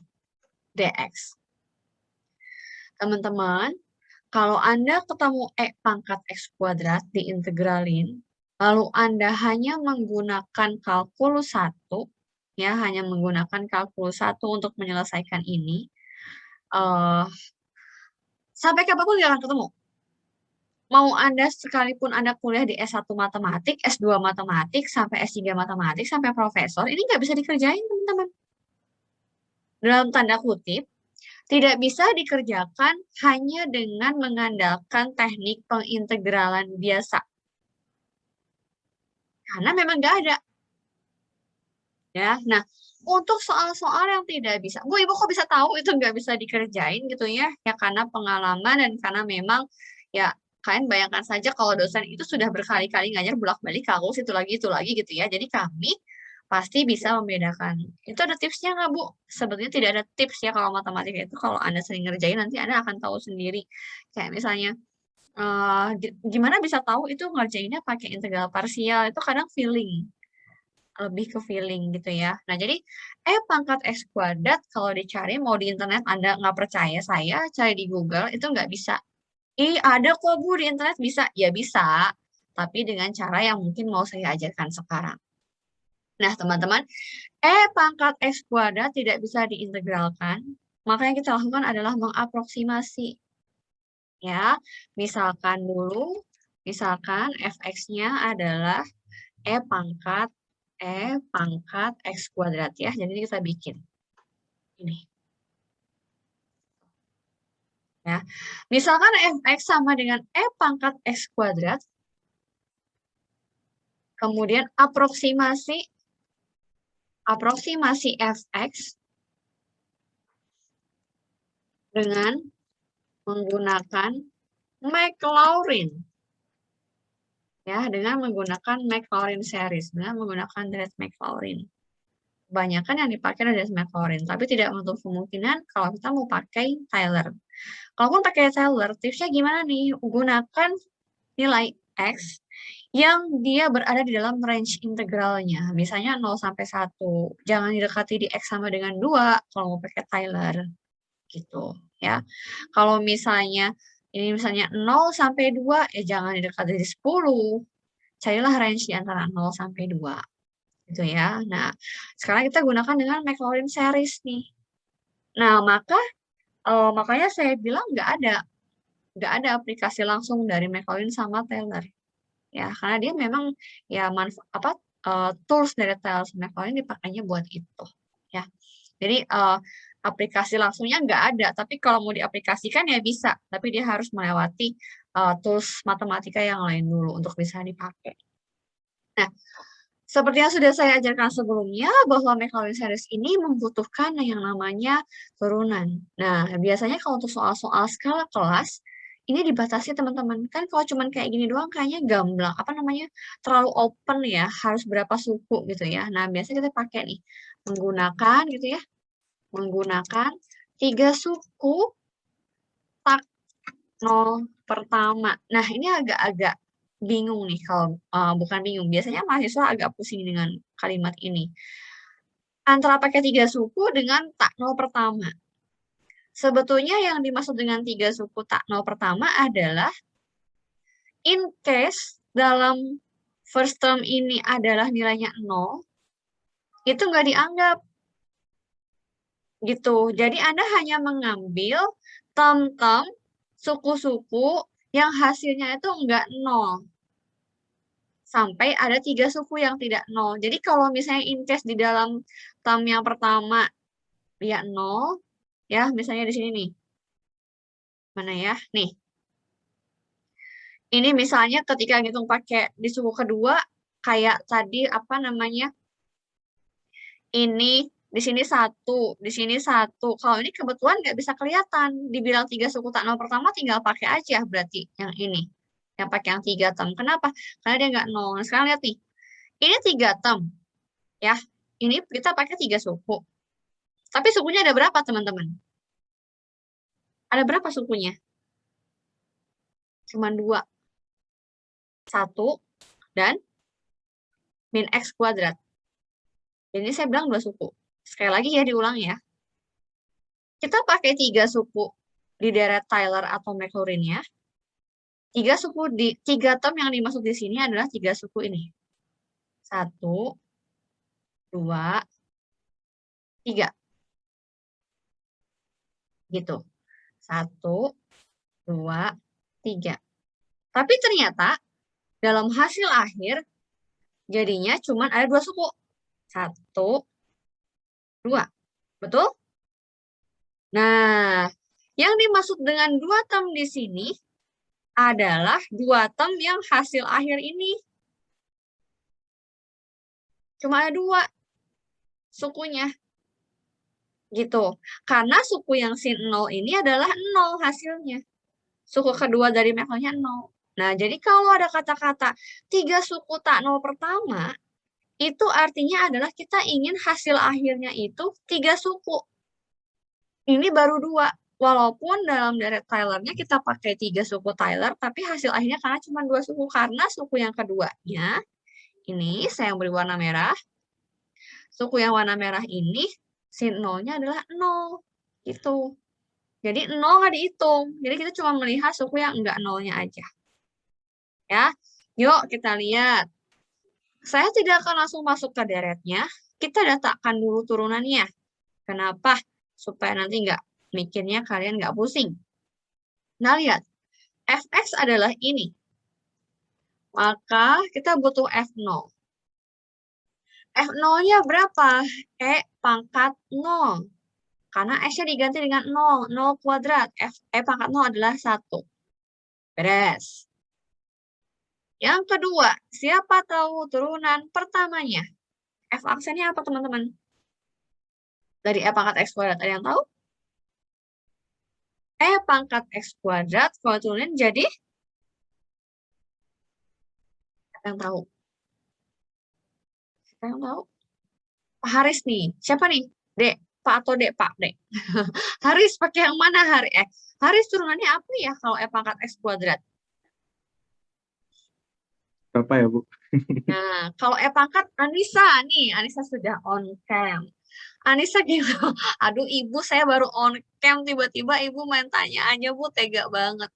dx. Teman-teman, kalau Anda ketemu pangkat X kuadrat diintegralin, lalu Anda hanya menggunakan kalkulus 1, ya, hanya menggunakan kalkulus 1 untuk menyelesaikan ini, sampai kapanpun nggak akan ketemu. Mau Anda sekalipun Anda kuliah di S1 Matematik, S2 Matematik, sampai S3 Matematik, sampai profesor, ini nggak bisa dikerjain, teman-teman. Dalam tanda kutip, tidak bisa dikerjakan hanya dengan mengandalkan teknik pengintegralan biasa. Karena memang nggak ada. Ya, nah, untuk soal-soal yang tidak bisa, Bu, Ibu kok bisa tahu itu nggak bisa dikerjain gitu ya? Ya karena pengalaman dan karena memang ya kalian bayangkan saja kalau dosen itu sudah berkali-kali ngajar bolak-balik kalkulus itu lagi gitu ya. Jadi kami pasti bisa membedakan. Itu ada tipsnya nggak, Bu? Sebetulnya tidak ada tips ya kalau matematika itu. Kalau Anda sering ngerjain nanti Anda akan tahu sendiri. Kayak misalnya, gimana bisa tahu itu ngerjainnya pakai integral parsial? Itu kadang feeling. Lebih ke feeling gitu ya. Nah, jadi pangkat X kuadrat kalau dicari mau di internet Anda nggak percaya saya, cari di Google itu nggak bisa. Ada kok, Bu, di internet bisa. Ya bisa, tapi dengan cara yang mungkin mau saya ajarkan sekarang. Nah, teman-teman, pangkat X kuadrat tidak bisa diintegralkan, maka yang kita lakukan adalah mengaproksimasi. Ya, misalkan fx-nya adalah E pangkat X kuadrat ya. Jadi kita bikin ini. Ya. Misalkan fx sama dengan E pangkat X kuadrat, kemudian aproksimasi fx dengan menggunakan Maclaurin. Ya, dengan menggunakan Maclaurin series, dengan menggunakan Dirac Maclaurin. Kebanyakan yang dipakai adalah Maclaurin, tapi tidak menutup kemungkinan kalau kita mau pakai Taylor. Kalaupun pakai Taylor, tipsnya gimana nih? Gunakan nilai X yang dia berada di dalam range integralnya. Misalnya 0 sampai 1. Jangan didekati di X sama dengan 2 kalau mau pakai Taylor. Gitu ya. Kalau misalnya ini misalnya 0 sampai 2, jangan didekati di 10. Carilah range di antara 0 sampai 2. Gitu ya. Nah, sekarang kita gunakan dengan Maclaurin series nih. Nah, makanya saya bilang nggak ada aplikasi langsung dari Maclaurin sama Taylor. Ya, karena dia memang ya tools dari Taylor sama Maclaurin dipakainya buat itu. Ya. Jadi aplikasi langsungnya nggak ada, tapi kalau mau diaplikasikan ya bisa, tapi dia harus melewati tools matematika yang lain dulu untuk bisa dipakai. Nah, seperti yang sudah saya ajarkan sebelumnya, bahwa Maclaurin series ini membutuhkan yang namanya turunan. Nah, biasanya kalau untuk soal-soal skala kelas, ini dibatasi teman-teman. Kan kalau cuma kayak gini doang kayaknya gamblang, terlalu open ya, harus berapa suku gitu ya. Nah, biasanya kita pakai nih, menggunakan 3 suku tak 0 pertama. Nah, ini agak-agak bingung nih kalau bukan bingung. Biasanya mahasiswa agak pusing dengan kalimat ini. Antara pakai 3 suku dengan tak 0 pertama. Sebetulnya yang dimaksud dengan 3 suku tak 0 pertama adalah in case dalam first term ini adalah nilainya 0, itu nggak dianggap. Gitu. Jadi Anda hanya mengambil term-term suku-suku yang hasilnya itu enggak 0. Sampai ada 3 suku yang tidak 0. Jadi kalau misalnya in case di dalam term yang pertama dia 0, ya misalnya di sini nih. Mana ya? Nih. Ini misalnya ketika ngitung pakai di suku kedua, kayak tadi ini di sini 1, di sini 1. Kalau ini kebetulan nggak bisa kelihatan. Dibilang 3 suku tak 0 pertama tinggal pakai aja berarti yang ini. Yang pakai yang 3 term. Kenapa? Karena dia nggak 0. Nah, sekarang lihat nih. Ini 3 term. Ya, ini kita pakai 3 suku. Tapi sukunya ada berapa teman-teman? Ada berapa sukunya? Cuma 2. 1 dan min X kuadrat. Jadi saya bilang 2 suku. Sekali lagi ya diulang ya. Kita pakai 3 suku di deret Taylor atau Maclaurin ya. 3 term yang dimaksud di sini adalah 3 suku ini. 1, 2, 3. Gitu. 1, 2, 3. Tapi ternyata dalam hasil akhir jadinya cuma ada 2 suku. 1, 2. Betul? Nah, yang dimaksud dengan 2 term di sini adalah 2 term yang hasil akhir ini. Cuma ada 2 sukunya. Gitu. Karena suku yang sin 0 ini adalah 0 hasilnya. Suku kedua dari Maclaurinnya 0. Nah, jadi kalau ada kata-kata 3 suku tak 0 pertama, itu artinya adalah kita ingin hasil akhirnya itu 3 suku. Ini baru 2. Walaupun dalam deret Taylor-nya kita pakai 3 suku Taylor, tapi hasil akhirnya karena cuma 2 suku. Karena suku yang keduanya, ini saya yang beri warna merah. Suku yang warna merah ini, sin 0-nya adalah 0. Gitu. Jadi 0 nggak dihitung. Jadi kita cuma melihat suku yang enggak 0-nya aja. Ya. Yuk kita lihat. Saya tidak akan langsung masuk ke deretnya. Kita letakkan dulu turunannya. Kenapa? Supaya nanti nggak mikirnya kalian nggak pusing. Nah, lihat. Fx adalah ini. Maka kita butuh F0. F0-nya berapa? E pangkat 0. Karena S-nya diganti dengan 0. 0 kuadrat. E pangkat 0 adalah 1. Beres. Yang kedua, siapa tahu turunan pertamanya? F aksennya apa, teman-teman? Dari E pangkat X kuadrat, ada yang tahu? E pangkat X kuadrat, kalau turunin jadi? Siapa yang tahu? Siapa yang tahu? Pak Haris nih. Siapa nih? Dek. Pak atau Dek? Pak, Dek. Haris pakai yang mana? Haris turunannya apa ya kalau E pangkat X kuadrat? Berapa ya, Bu? Nah, kalau E pangkat Anissa nih. Anissa sudah on cam. Anissa gimana? Aduh, Ibu saya baru on cam. Tiba-tiba Ibu main tanya aja, Bu. Tega banget.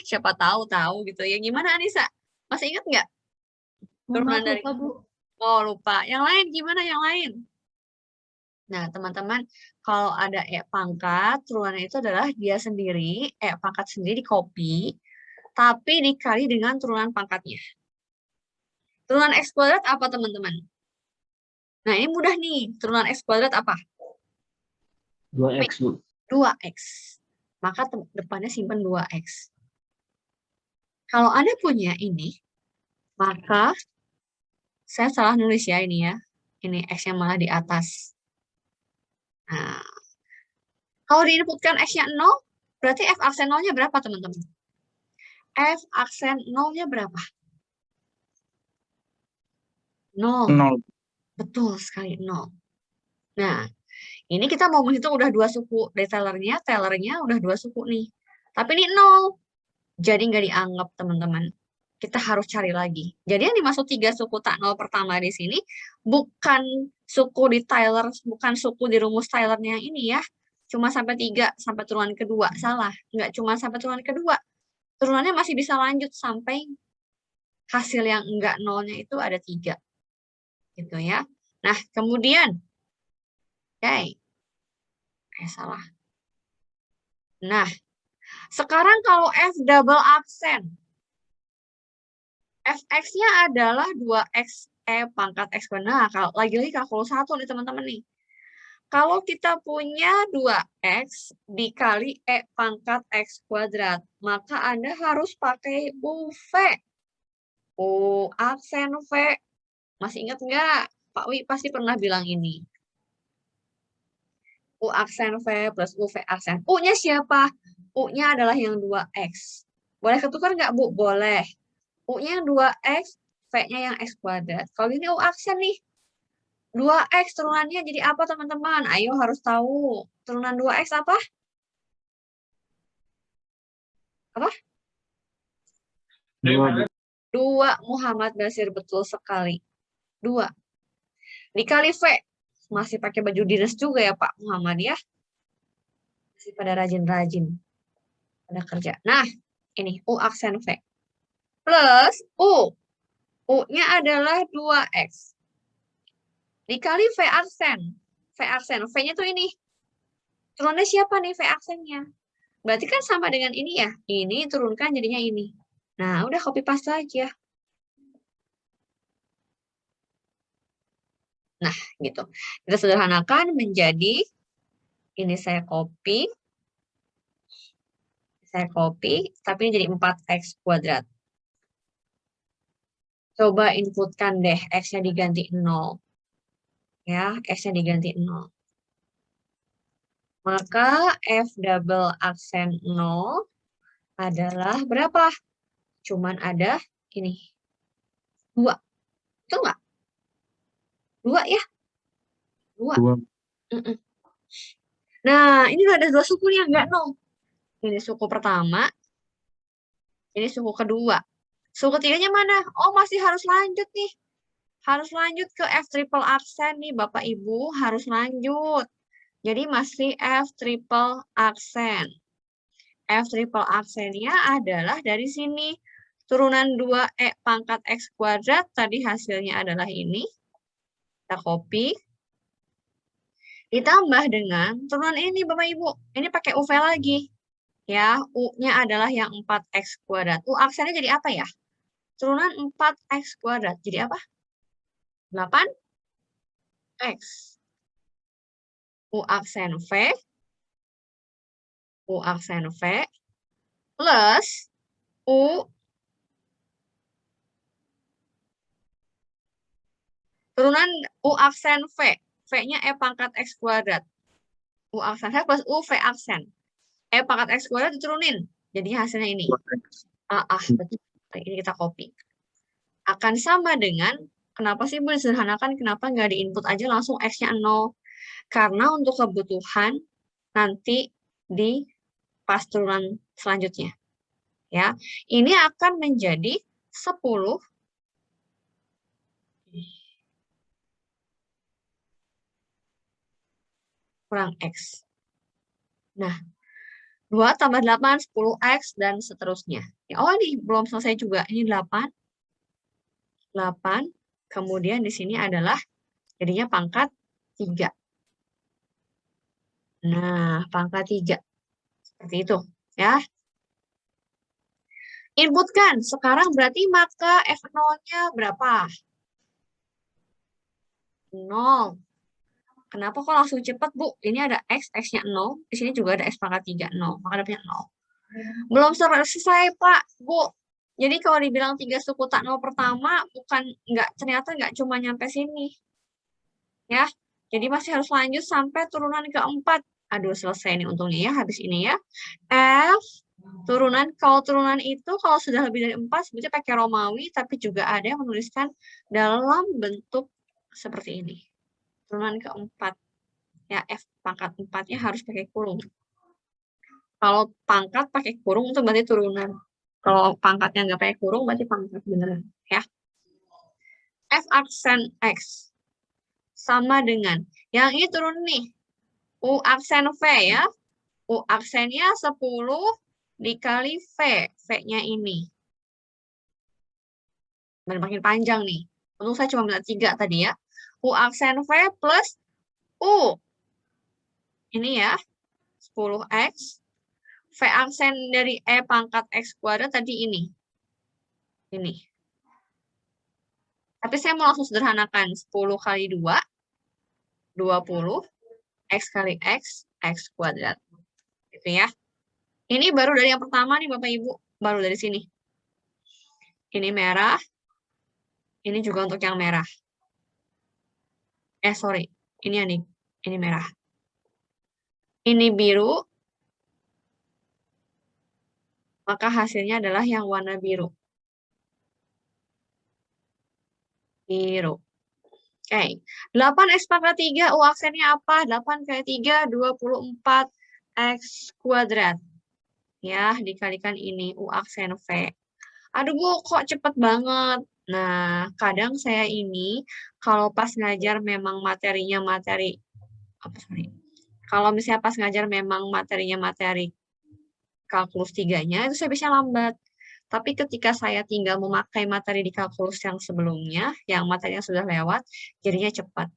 Siapa tahu gitu ya. Gimana Anissa? Masih ingat nggak? Turunan dari... lupa, Bu. Oh, lupa. Yang lain gimana yang lain? Nah, teman-teman, kalau ada E pangkat, turunannya itu adalah dia sendiri, E pangkat sendiri di copy, tapi dikali dengan turunan pangkatnya. Turunan X kuadrat apa, teman-teman? Nah, ini mudah nih. Turunan X kuadrat apa? 2x, Bu. 2X. Maka depannya simpan 2X. Kalau Anda punya ini, maka saya salah nulis ya ini ya. Ini X-nya malah di atas. Nah, kalau diinputkan X-nya 0, berarti F aksen 0-nya berapa, teman-teman? F aksen 0-nya berapa? 0. 0. Betul sekali, 0. Nah, ini kita mau menghitung udah 2 suku. Dari tellernya udah 2 suku nih. Tapi ini 0. Jadi nggak dianggap, teman-teman. Kita harus cari lagi. Jadi yang dimaksud 3 suku tak 0 pertama di sini, bukan suku di Tyler, bukan suku di rumus Tylernya ini ya. Cuma sampai 3, sampai turunan kedua. Salah. Nggak cuma sampai turunan kedua. Turunannya masih bisa lanjut sampai hasil yang enggak 0-nya itu ada 3. Gitu ya. Nah, kemudian. Oke. Salah. Nah, sekarang kalau F double aksen. Fx-nya adalah 2x E pangkat X kuadrat. Nah, kalau lagi-lagi kalkulus 1 nih teman-teman nih. Kalau kita punya 2x dikali E pangkat X kuadrat, maka Anda harus pakai UV. Aksen V. Masih ingat nggak? Pak Wi pasti pernah bilang ini. U aksen V plus UV aksen. U-nya siapa? U-nya adalah yang 2x. Boleh ketukar nggak, Bu? Boleh. U-nya 2x, V-nya yang X kuadrat. Kalau ini U aksen nih. 2X turunannya jadi apa, teman-teman? Ayo harus tahu. Turunan 2X apa? Apa? 2, Muhammad Basir. Betul sekali. 2. Dikali V. Masih pakai baju dinas juga ya, Pak Muhammad ya. Masih pada rajin-rajin. Pada kerja. Nah, ini U aksen V. Plus U. U-nya adalah 2X. Dikali V aksen. V aksen. V-nya tuh ini. Turunannya siapa nih V aksennya? Berarti kan sama dengan ini ya. Ini turunkan jadinya ini. Nah, udah copy paste aja. Nah, gitu. Kita sederhanakan menjadi, ini saya copy. Tapi ini jadi 4x kuadrat. Coba inputkan deh, x-nya diganti 0. Ya, x-nya diganti 0. Maka F double aksen 0 adalah berapa? Cuman ada ini. 2. Betul nggak? 2 ya? 2. 2. Nah, ini ada 2 suku yang nggak 0. Ini suku pertama. Ini suku kedua. Suku ketiganya mana? Oh, masih harus lanjut nih. Harus lanjut ke F triple aksen nih, Bapak Ibu. Harus lanjut. Jadi masih F triple aksen. F triple aksennya adalah dari sini. Turunan 2E pangkat X kuadrat, tadi hasilnya adalah ini. Kita copy. Ditambah dengan turunan ini, Bapak Ibu. Ini pakai UV lagi. Ya, U-nya adalah yang 4X kuadrat. U aksennya jadi apa ya? Turunan 4X kuadrat. Jadi apa? 8X. U aksen V. U aksen V. Plus U. Turunan U aksen V. V-nya E pangkat X kuadrat. U aksen V plus U V aksen. E pangkat X kuadrat diturunin. Jadi hasilnya ini. Betul. Ini kita copy. Akan sama dengan, kenapa sih Bu disederhanakan? Kenapa nggak di-input aja langsung X-nya 0? Karena untuk kebutuhan nanti di pas turunan selanjutnya. Ya, ini akan menjadi 10 kurang X. Nah, 2 tambah 8, 10X, dan seterusnya. Oh, ini belum selesai juga. Ini 8. 8. Kemudian di sini adalah jadinya pangkat 3. Nah, pangkat 3. Seperti itu. Ya. Inputkan. Sekarang berarti maka F0-nya berapa? 0. Kenapa kok langsung cepat, Bu? Ini ada X, X-nya 0. Di sini juga ada X pangkat 3, 0. Maka dapatnya 0. Belum selesai, Pak, Bu. Jadi kalau dibilang 3 suku tak 0 pertama, ternyata nggak cuma nyampe sini. Ya, jadi masih harus lanjut sampai turunan keempat. Aduh, selesai nih untungnya ya, habis ini ya. F, kalau turunan itu, kalau sudah lebih dari 4, sebetulnya pakai Romawi, tapi juga ada yang menuliskan dalam bentuk seperti ini. Turunan keempat. Ya, F pangkat 4-nya harus pakai kurung. Kalau pangkat pakai kurung itu berarti turunan. Kalau pangkatnya nggak pakai kurung berarti pangkat beneran. Ya. F aksen X sama dengan yang ini turun nih. U aksen V ya. U aksennya 10 dikali V. V-nya ini. Makin panjang nih. Untung saya cuma minta 3 tadi ya. U aksen V plus U. Ini ya. 10X. V aksen dari E pangkat X kuadrat tadi ini. Ini. Tapi saya mau langsung sederhanakan. 10 kali 2. 20. X kali X. X kuadrat. Gitu ya. Ini baru dari yang pertama nih Bapak Ibu. Baru dari sini. Ini merah. Ini juga untuk yang merah. Sorry. Ini merah. Ini biru. Maka hasilnya adalah yang warna biru. Biru. Oke. 8X pangkat 3. U aksennya apa? 8 kali 3, 24X kuadrat. Ya, dikalikan ini. U aksen V. Aduh Bu, kok cepet banget. Nah, kadang saya ini, kalau pas ngajar memang materinya materi, kalau misalnya pas ngajar memang materinya materi kalkulus 3-nya, itu saya bisa lambat. Tapi ketika saya tinggal memakai materi di kalkulus yang sebelumnya, yang materinya sudah lewat, jadinya cepat.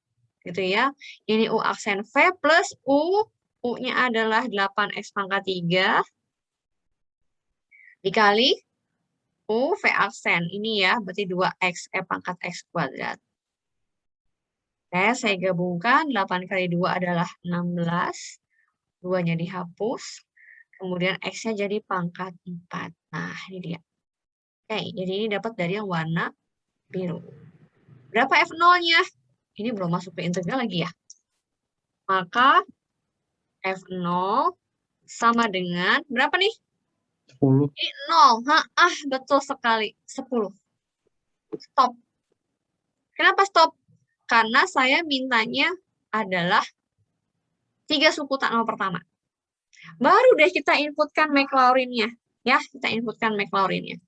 Gitu ya. Ini U aksen V plus U, U-nya adalah 8X pangkat 3, dikali U V aksen. Ini ya, berarti 2X, E pangkat X kuadrat. Oke, saya gabungkan. 8 kali 2 adalah 16. 2-nya dihapus. Kemudian X-nya jadi pangkat 4. Nah, ini dia. Oke, jadi ini dapat dari yang warna biru. Berapa F0-nya? Ini belum masuk ke integral lagi ya. Maka F0 sama dengan, berapa nih? 10. 0. Betul sekali. 10. Stop. Kenapa stop? Karena saya mintanya adalah 3 suku tak 0 pertama. Baru deh kita inputkan Maclaurin-nya. Ya, kita inputkan Maclaurin-nya.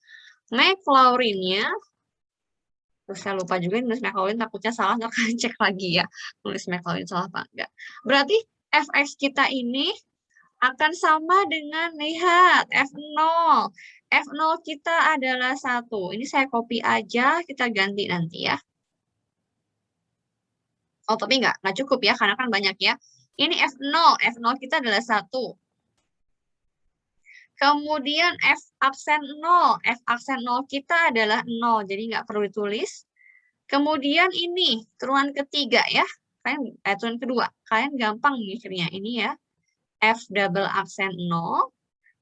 Maclaurin-nya, terus saya lupa juga nulis Maclaurin, takutnya salah, ntar cek lagi ya. Nulis Maclaurin salah apa enggak. Berarti Fx kita ini akan sama dengan, lihat, F0. F0 kita adalah 1. Ini saya copy aja, kita ganti nanti ya. Oh, tapi nggak cukup ya, karena kan banyak ya. Ini F0, F0 kita adalah 1. Kemudian F aksen 0, F aksen 0 kita adalah 0, jadi nggak perlu ditulis. Kemudian ini, turunan ketiga ya, turunan kedua, kalian gampang mikirnya ini ya. F double aksen 0,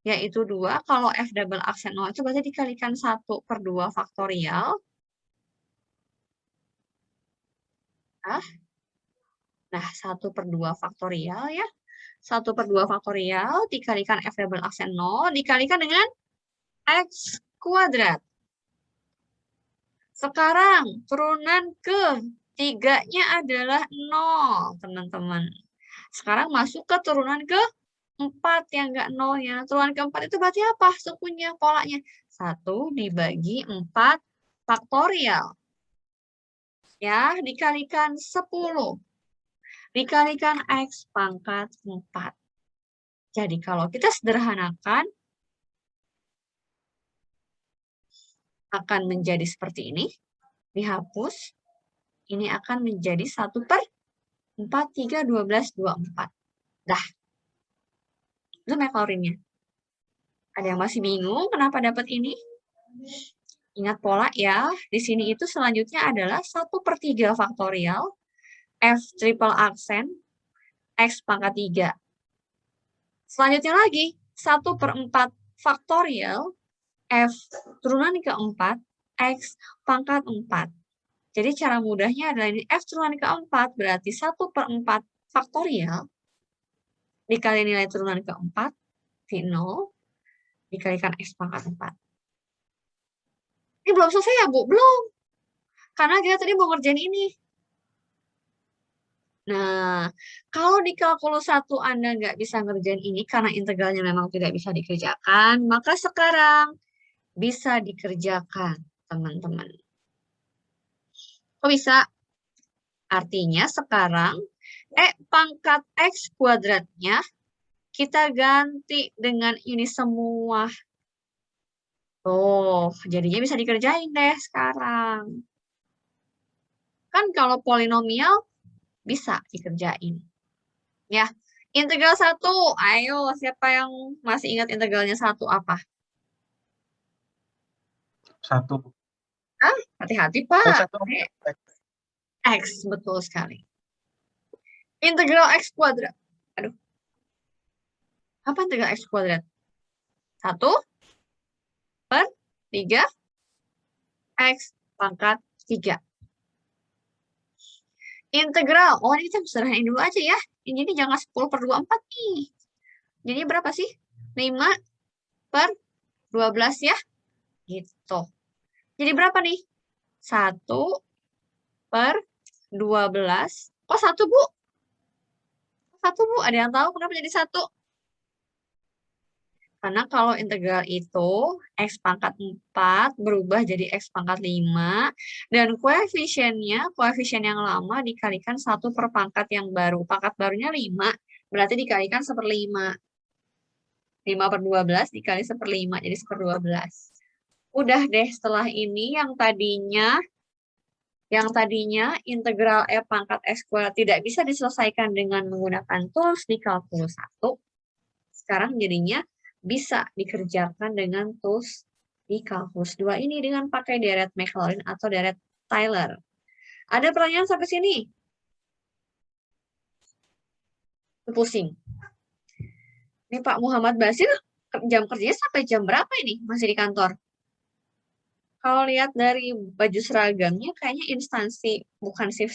yaitu 2. Kalau F double aksen 0 itu berarti dikalikan 1/2 faktorial. Nah, 1/2 faktorial ya. 1/2 faktorial dikalikan F double aksen 0, dikalikan dengan X kuadrat. Sekarang, turunan ke-3-nya adalah 0, teman-teman. Sekarang masuk ke turunan ke-4 yang nggak 0-nya. Turunan ke-4 itu berarti apa? Sukunya, polanya. 1 dibagi 4 faktorial. Ya, dikalikan 10. Dikalikan X pangkat 4. Jadi kalau kita sederhanakan, akan menjadi seperti ini. Dihapus. Ini akan menjadi 1/4, 3, 12, 24. Dah. Itu maklorinnya. Ada yang masih bingung kenapa dapat ini? Ingat pola ya. Di sini itu selanjutnya adalah 1/3 faktorial. F triple aksen. X pangkat 3. Selanjutnya lagi. 1/4 faktorial. F turunan ke-4. X pangkat 4. Jadi cara mudahnya adalah ini F turunan ke-4 berarti 1/4 faktorial dikali nilai turunan ke-4, V0, dikalikan X pangkat 4. Ini belum selesai ya, Bu? Belum. Karena kita tadi mau ngerjain ini. Nah, kalau di kalkulus 1 Anda nggak bisa ngerjain ini karena integralnya memang tidak bisa dikerjakan, maka sekarang bisa dikerjakan, teman-teman. Kok bisa? Artinya sekarang pangkat X kuadratnya kita ganti dengan ini semua. Oh, jadinya bisa dikerjain deh sekarang. Kan kalau polinomial bisa dikerjain. Ya, integral 1. Ayo, siapa yang masih ingat integralnya 1 apa? 1. Hati-hati, Pak. X, betul sekali. Integral X kuadrat. Aduh. Apa integral X kuadrat? 1/3 X pangkat 3. Integral. Oh, ini kita sederhanain dulu aja ya. Ini jangan 10/24 nih. Jadi berapa sih? 5/12 ya. Gitu. Jadi berapa nih? 1/12. Kok 1, Bu? 1, Bu. Ada yang tahu kenapa jadi 1? Karena kalau integral itu X pangkat 4 berubah jadi X pangkat 5. Dan koefisien yang lama dikalikan 1/pangkat yang baru. Pangkat barunya 5, berarti dikalikan 1/5. 5/12 dikali 1/5, jadi 1/12. Udah deh, setelah ini yang tadinya integral F pangkat X kuadrat tidak bisa diselesaikan dengan menggunakan tools di kalkulus 1. Sekarang jadinya bisa dikerjakan dengan tools di kalkulus 2 ini dengan pakai deret Maclaurin atau deret Taylor. Ada pertanyaan sampai sini? Pusing. Ini Pak Muhammad Basir jam kerjanya sampai jam berapa ini? Masih di kantor? Kalau lihat dari baju seragamnya kayaknya instansi bukan shift